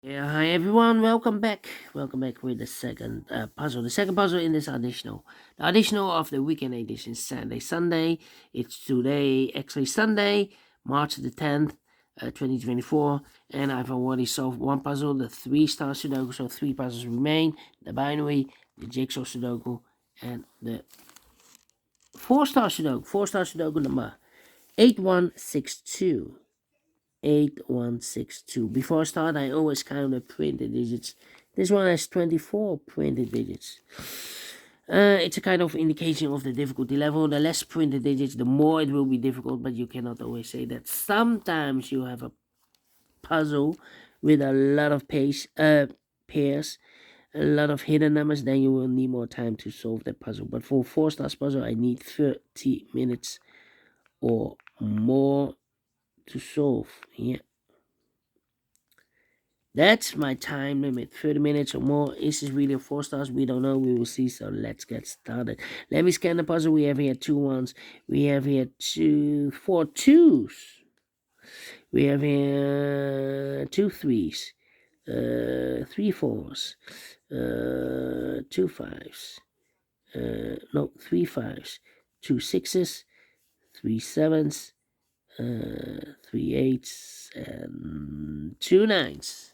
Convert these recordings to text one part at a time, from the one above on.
Yeah, hi everyone, welcome back. Welcome back with the second puzzle. The second puzzle in this additional. The additional of the weekend edition Sunday. It's today, actually Sunday, March the 10th, 2024. And I've already solved one puzzle, the 3-star Sudoku. So three puzzles remain: the binary, the jigsaw Sudoku, and the 4-star Sudoku. 4-star Sudoku number 8162. 8162. Before I start, I always count the printed digits. This one has 24 printed digits. It's a kind of indication of the difficulty level. The less printed digits, the more it will be difficult, but you cannot always say that. Sometimes you have a puzzle with a lot of pairs, a lot of hidden numbers, then you will need more time to solve that puzzle. But for 4 stars puzzle, I need 30 minutes or more to solve. Yeah. That's my time limit. 30 minutes or more. Is this really a 4 stars? We don't know. We will see. So let's get started. Let me scan the puzzle. We have here two ones. We have here four twos. We have here two threes. Three fours. Two fives. No, three fives. Two sixes. Three sevens. Three eights. And two nines.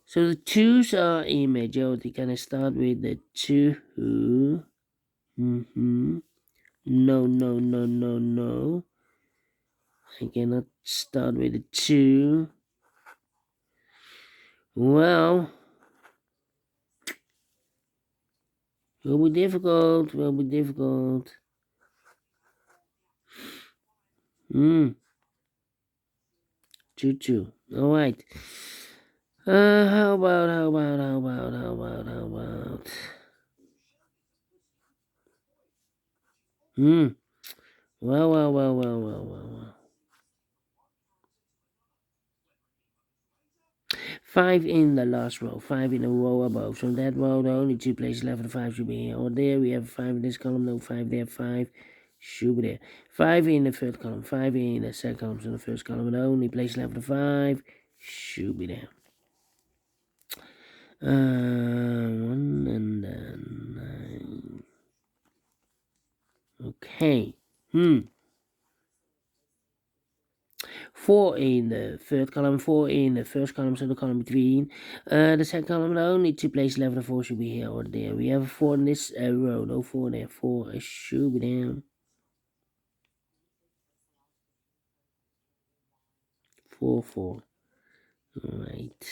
So the twos are in majority. Can I start with the two? Mm-hmm. No, no, no, no, no. I cannot start with the two. Well, will be difficult. Will be difficult. Two. All right. How about? Hmm. Well. Five in the last row, five in a row above. So that row, the only two places left, the five should be here or there. We have five in this column, no five there, five should be there. Five in the third column, five in the second column, so the first column, the only place left, the five should be there. One and then nine. Okay. Four in the third column, four in the first column, so the column between. The second column, the only two places left, the four should be here or there. We have a four in this row, no four there, four should be there. Four. Alright.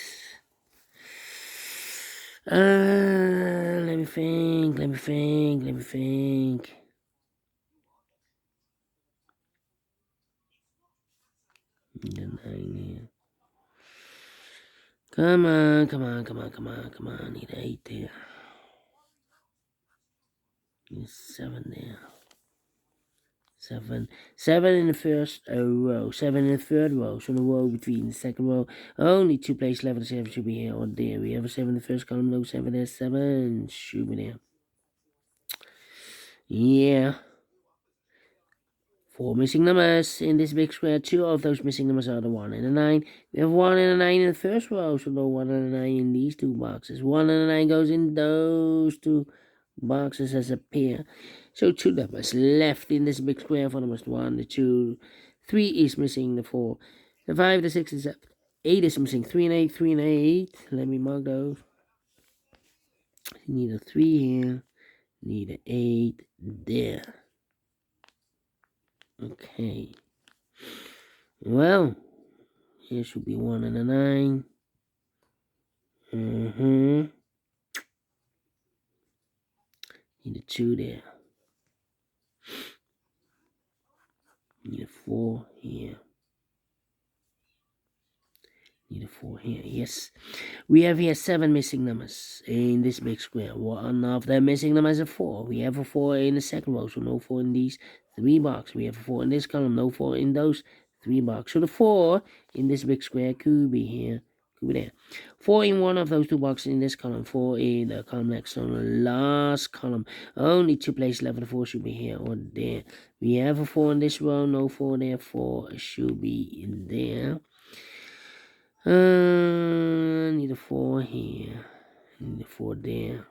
Let me think. The nine here. Come on. Need eight there. Need seven there. Seven in the first row, seven in the third row, so the row between the second row, only two places left, the seven should be here or there. We have a seven in the first column, no seven there, seven should be there. Yeah. Four missing numbers in this big square. Two of those missing numbers are the 1 and the 9. We have 1 and a 9 in the first row, so no 1 and a 9 in these two boxes. 1 and a 9 goes in those two boxes as a pair. So two numbers left in this big square for numbers 1, the 2, 3 is missing, the 4, the 5, the 6, the 7, 8 is missing, 3 and 8, 3 and 8. Let me mark those. Need a 3 here, need an 8 there. Okay. Well, here should be 1 and a 9. Need a 2 there. Need a 4 here. Need a 4 here. Yes. We have here 7 missing numbers in this big square. One of the missing numbers is a 4. We have a 4 in the second row, so no 4 in these 3 boxes. We have a 4 in this column, no 4 in those 3 boxes. So the 4 in this big square could be here. Could be there. 4 in one of those 2 boxes in this column. 4 in the column next on the last column. Only 2 places left. The 4 should be here or there. We have a 4 in this row, no 4 there. 4 should be in there. 4 there.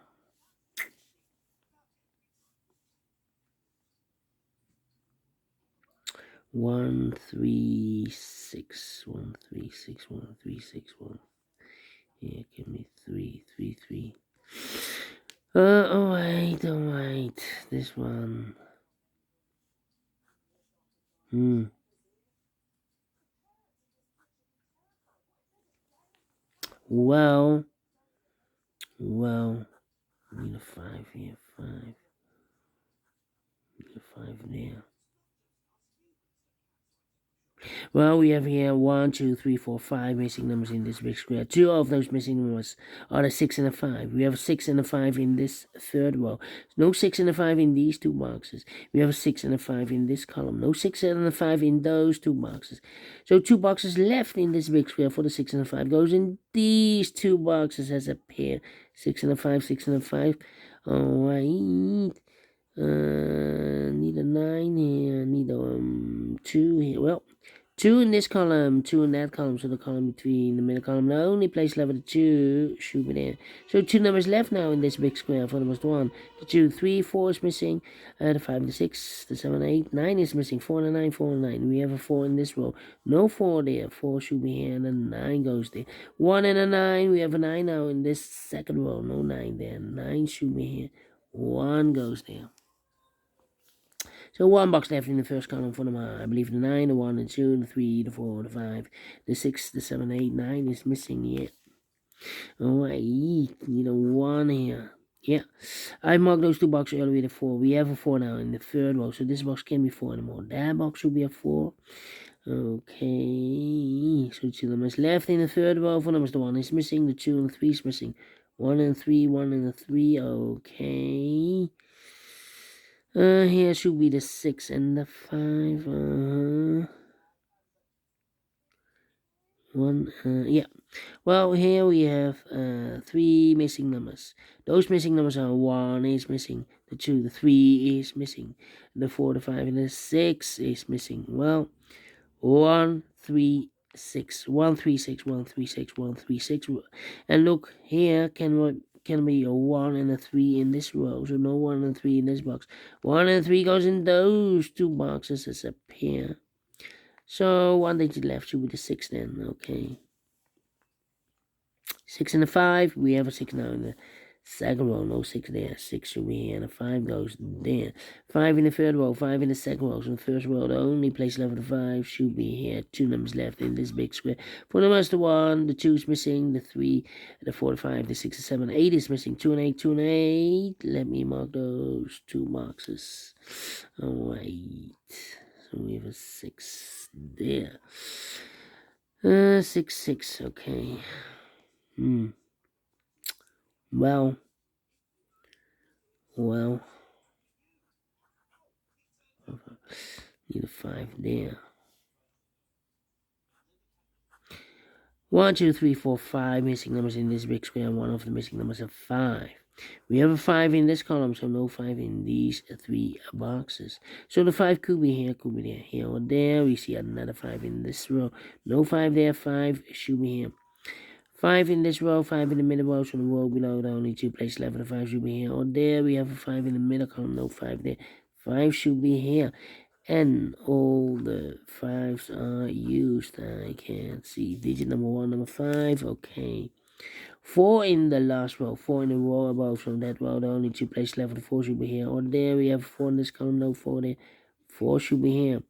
One, 3, 6. 1, 3, 6. 1, 3, 6. 1. Yeah, give me 3, 3, 3. Oh wait. This one. Well. Need a 5 here. 5. Need a 5 there. Well, we have here 1, 2, 3, 4, 5 missing numbers in this big square. 2 of those missing numbers are the 6 and the 5. We have a 6 and a 5 in this third row. No 6 and a 5 in these two boxes. We have a 6 and a 5 in this column. No 6 and a 5 in those two boxes. So 2 boxes left in this big square for the 6 and a 5 goes in these 2 boxes as a pair. 6 and a 5, 6 and a 5. Alright. Need a 9 here. Need a 2 here. Well, 2 in this column, 2 in that column, so the column between the middle column. The only place left with the 2 should be there. So 2 numbers left now in this big square for the most 1. The 2, 3, 4 is missing. The 5, the 6, the 7, 8, 9 is missing. 4 and a 9, 4 and 9. We have a 4 in this row. No 4 there. 4 should be here, and a 9 goes there. 1 and a 9. We have a 9 now in this second row. No 9 there. 9 should be here. 1 goes there. So 1 box left in the first column for them. I believe the 9, the 1, the 2, the 3, the 4, the 5, the 6, the 7, 8, 9 is missing yet. Alright, need a 1 here. Yeah, I marked those 2 boxes earlier with a 4. We have a 4 now in the third row, so this box can't be 4 anymore. That box should be a 4. Okay, so 2 numbers left in the third row. 4 numbers, the 1 is missing, the 2 and the 3 is missing. 1 and 3, 1 and the 3, okay. Here should be the 6 and the 5. 1, yeah. Well, here we have 3 missing numbers. Those missing numbers are 1 is missing, the 2, the 3 is missing, the 4, the 5, and the 6 is missing. Well, 1, 3, 6. 1, 3, 6, 1, 3, 6, 1, 3, 6. And look, here can be a 1 and a 3 in this row. So no 1 and 3 in this box. 1 and 3 goes in those 2 boxes as a pair. So 1 digit left should be the 6 then. Okay. 6 and a 5. We have a 6 now in the second row. No 6 there. 6 should be here. And a 5 goes there. 5 in the third row. 5 in the second row. So in the first row, the only place left for the 5 should be here. 2 numbers left in this big square. 4 numbers, the 1. The 2 is missing. The 3, the 4, the 5, the 6, the 7, 8 is missing. 2 and 8, 2 and 8. Let me mark those 2 boxes. Alright. So we have a 6 there. 6, 6. Okay. Well, need a 5 there. 1, 2, 3, 4, 5 missing numbers in this big square. 1 of the missing numbers are 5. We have a 5 in this column, so no 5 in these 3 boxes. So the 5 could be here, could be there, here or there. We see another 5 in this row. No 5 there, 5 should be here. 5 in this row, 5 in the middle row, so the row below, the only 2 places left for the 5 should be here or there. We have a 5 in the middle column, no 5 there. 5 should be here. And all the 5s are used. I can't see digit number 1, number 5. Okay. 4 in the last row, 4 in the row above. From that row, the only 2 places left for the 4 should be here or there. We have 4 in this column, no 4 there. 4 should be here.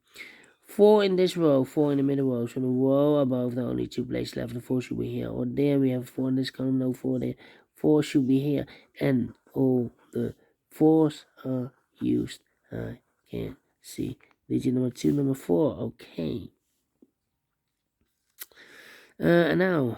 4 in this row, 4 in the middle row. So the row above, the only 2 places left. The 4 should be here or there. We have 4 in this column, no 4 there. 4 should be here. And all the 4s are used. I can't see digit number 2, number 4. Okay. And now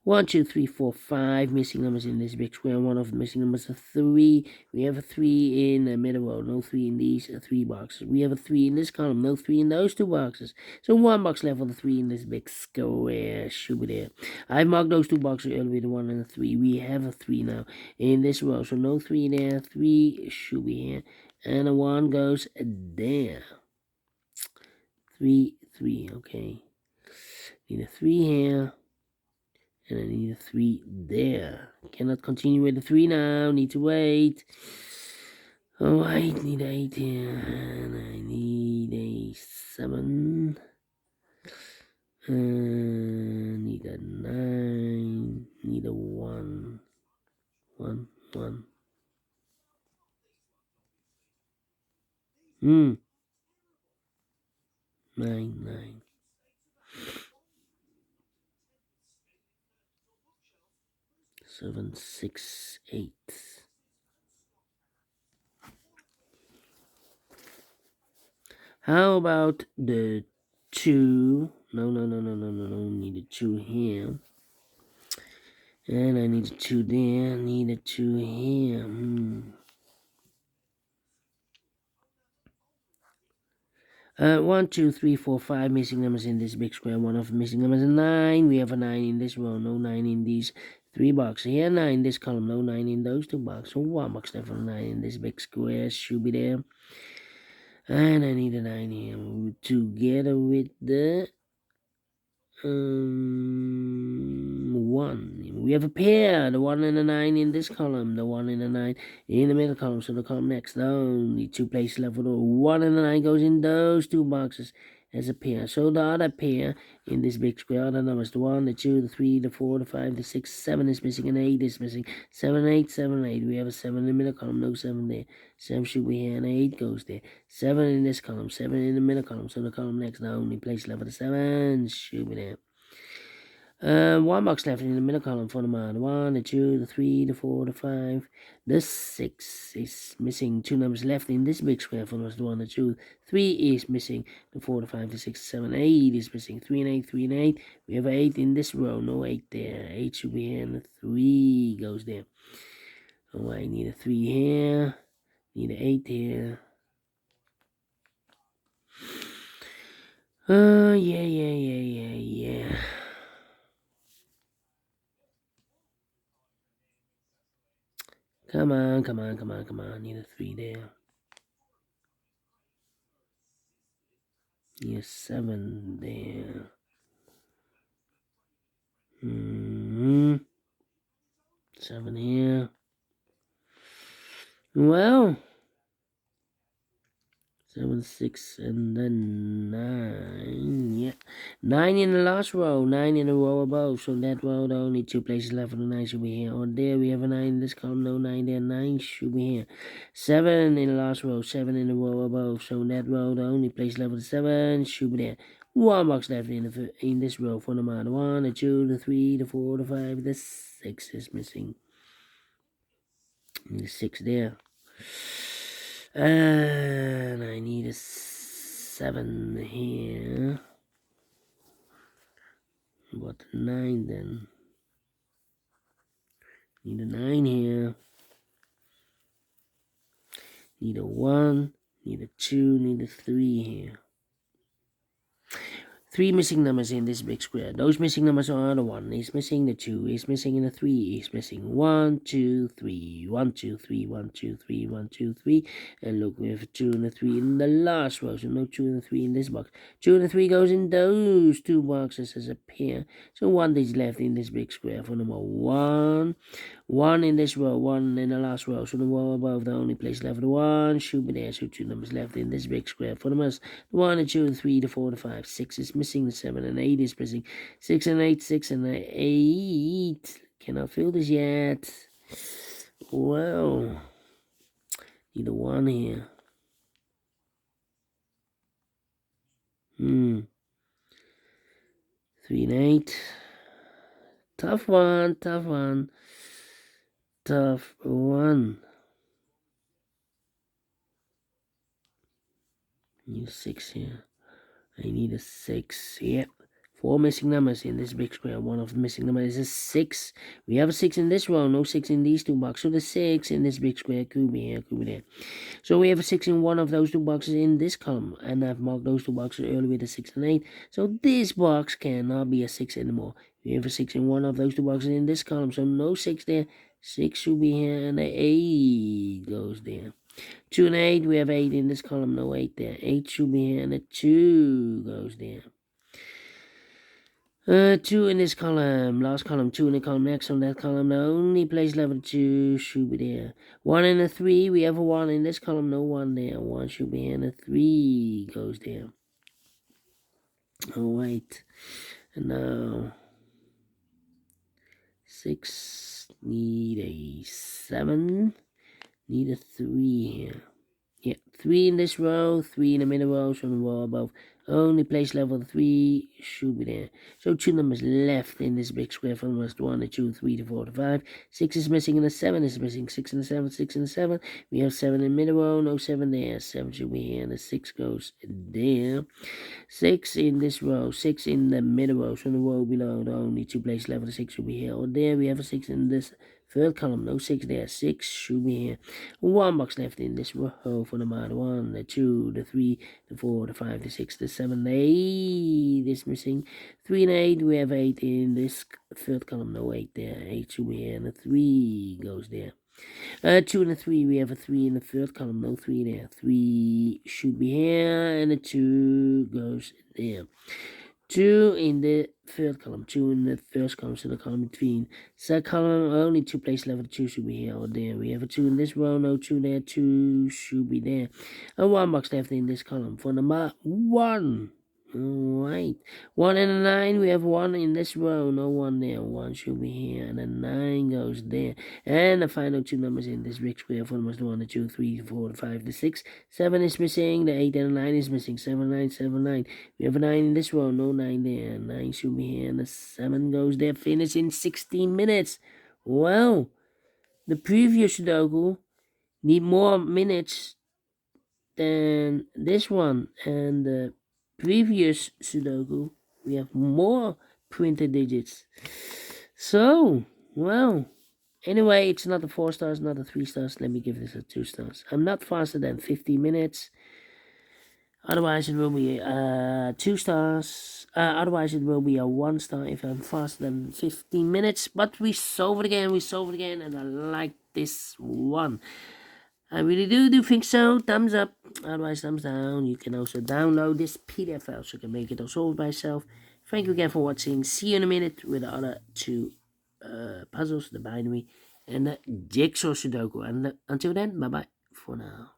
1, 2, 3, 4, 5 missing numbers in this big square. 1 of the missing numbers are 3. We have a 3 in the middle row. No 3 in these 3 boxes. We have a 3 in this column. No 3 in those 2 boxes. So 1 box left for the 3 in this big square. Should be there. I marked those 2 boxes earlier, the 1 and the 3. We have a 3 now in this row. So no 3 there. 3 should be here. And a 1 goes there. 3, 3. Okay. Need a 3 here. And I need a 3 there. Cannot continue with the 3 now. Need to wait. Oh, I need 8 here. And I need a 7. Need a 9. Need a 1. 1, 1. 9, 9. 7, 6, 8. How about the 2? No. Need a 2 here. And I need a 2 there. Need a 2 here. 1, 2, 3, 4, 5 missing numbers in this big square. One of the missing numbers is 9. We have a 9 in this row. No 9 in these 3 boxes. Here, 9 in this column. No 9 in those 2 boxes. So 1 box left for 9 in this big square. Should be there. And I need a 9 here. Together with the 1. We have a pair. The 1 and the 9 in this column. The 1 and the 9 in the middle column. So the column next down. The 2 places left for the 1 and the 9 goes in those 2 boxes as a pair. So the other pair in this big square are the numbers. The 1, the 2, the 3, the 4, the 5, the 6, 7 is missing, and 8 is missing. 7, 8, 7, 8. We have a 7 in the middle column. No 7 there. 7 should be here, and 8 goes there. 7 in this column. 7 in the middle column. So the column next down. The place left for the 7 should be there. 1 box left in the middle column for the 1, the 2, the 3, the 4, the 5, the 6 is missing. 2 numbers left in this big square for the 1, the 2, 3 is missing. The 4, the 5, the 6, 7, 8 is missing. 3 and 8, 3 and 8. We have 8 in this row, no 8 there. 8 should be here, and the 3 goes there. Oh, I need a 3 here. Need an 8 here. Yeah. Come on. Need a 3 there. Need a 7 there. 7 here. Well, 7, 6, and then 9. Yeah. 9 in the last row. 9 in the row above. So that row, the only 2 places left for the 9 should be here. Or there, we have a 9 in this column. No 9 there. 9 should be here. 7 in the last row. 7 in the row above. So that row, the only place left for the 7 should be there. 1 box left in this row for the 1, the 2, the 3, the 4, the 5, the 6 is missing. Need a 6 there. And I need a 7 here. What 9 then? Need a 9 here. Need a 1. Need a 2. Need a 3 here. 3 missing numbers in this big square. Those missing numbers are the 1 is missing, the 2 is missing, and the 3 is missing. 1, 2, 3. 1, 2, 3. 1, 2, 3. 1, 2, 3. And look, we have a 2 and a 3 in the last row. So no 2 and a 3 in this box. 2 and a 3 goes in those 2 boxes as a pair. So 1 is left in this big square for number 1. 1 in this row, 1 in the last row. So the row above, the only place left for the 1 should be there. So 2 numbers left in this big square for the numbers. The 1, the 2, the 3, the 4, the 5. 6 is missing, the 7 and 8 is missing. 6 and 8, 6 and 8. Cannot fill this yet. Well, need a 1 here. 3 and 8. Tough one. Need a 6 here. I need a 6. Yep. 4 missing numbers in this big square. One of the missing numbers is a 6. We have a 6 in this row. No 6 in these 2 boxes. So the 6 in this big square could be here, could be there. So we have a 6 in one of those 2 boxes in this column. And I've marked those 2 boxes earlier with a 6 and 8. So this box cannot be a 6 anymore. We have a 6 in one of those 2 boxes in this column. So no 6 there. 6 should be here. And the 8 goes there. 2 and 8, we have 8 in this column, no 8 there. 8 should be here, and a 2 goes there. Two in this column, last column, two in the column next on that column. The only place level two should be there. One and a three, we have a one in this column, no one there. One should be here, and a three goes there. Oh, wait. And now, six, need a seven, need a three here. Yeah, three in this row, three in the middle row, from the row above. Only place level three should be there. So two numbers left in this big square from us: one, the two, three, the four, the five. Six is missing and the seven is missing. Six and the seven, six and the seven. We have seven in the middle row, no seven there. Seven should be here, and the six goes there. Six in this row, six in the middle row, so the row below, the only two place level, the six should be here. Or there we have a six in this third column, no six there. Six should be here. One box left in this row for the amount. One, the two, the three, the four, the five, the six, the seven, the eight is missing. Three and eight, we have eight in this third column, no eight there. Eight should be here, and the three goes there. Two and a three, we have a three in the third column, no three there. Three should be here, and the two goes there. Two in the third column, two in the first column, so the column between. Second column, only two place level, two should be here or there. We have a two in this row, no two there, two should be there. And one box left in this column for number one. Alright. One and a nine, we have one in this row, no one there. One should be here, and a nine goes there. And the final two numbers in this big square for numbers: the one, the two, three, the four, the five, the six. Seven is missing, the eight and the nine is missing. Seven, nine, seven, nine. We have a nine in this row, no nine there. Nine should be here, and the seven goes there. Finish in 16 minutes. Well, the previous Sudoku need more minutes than this one, and the previous Sudoku we have more printed digits. So, well, anyway, it's not a 4 stars, not a 3 stars. Let me give this a 2 stars. I'm not faster than 50 minutes. Otherwise, it will be 2 stars. Otherwise, it will be a 1 star if I'm faster than 15 minutes. But we solved it again, and I like this one. I really do think so. Thumbs up, otherwise thumbs down. You can also download this PDF file so you can make it all solved by yourself. Thank you again for watching. See you in a minute with the other two puzzles, the binary and the jigsaw Sudoku. And until then, bye bye for now.